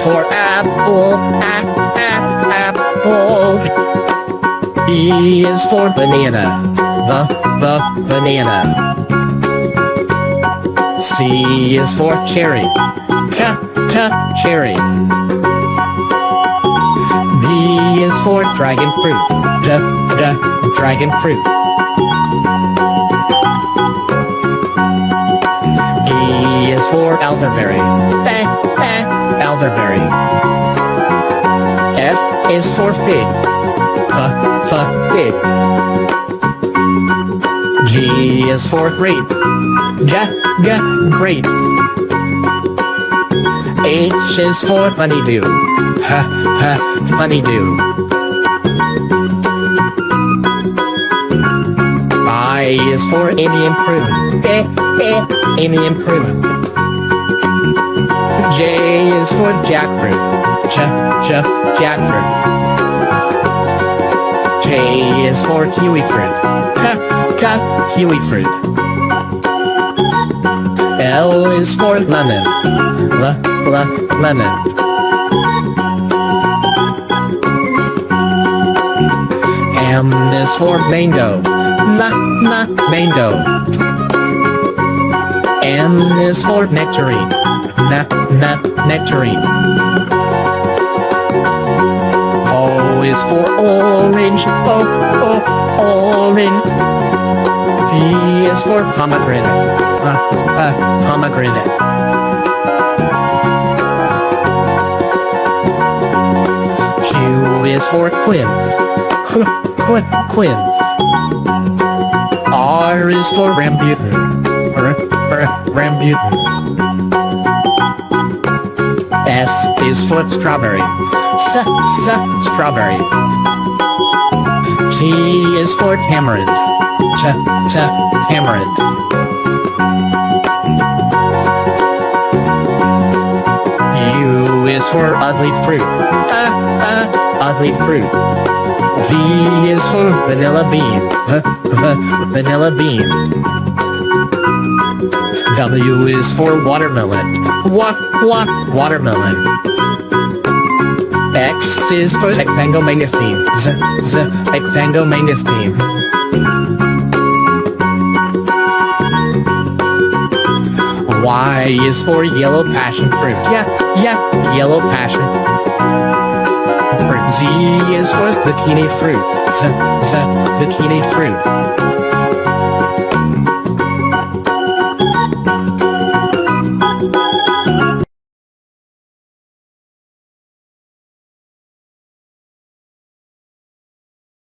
for apple, apple. B is for banana, banana. C is for cherry, cherry. D is for dragon fruit, dragon fruit. E is for elderberry, elderberry. F is for fig, fig. G is for grapes, grapes. H is for honeydew, honeydew. I is for Indian fruit, Indian fruit. J is for jackfruit, jackfruit. K is for kiwi fruit, kiwi fruit. L is for lemon, lemon. M is for mango, mango. N is for nectarine, nectarine. O is for orange, orange. P is for pomegranate, pomegranate. Q is for quince, quince. R is for rambutan, rambutan. S is for strawberry, strawberry. T is for tamarind, tamarind. U is for ugly fruit, ugly fruit. V is for vanilla bean, vanilla bean. W is for watermelon, watermelon. X is for hexango-mangosteen, hexango-mangosteen. Y is for yellow passion fruit, yellow passion fruit. Z is for zucchini fruit, zucchini fruit.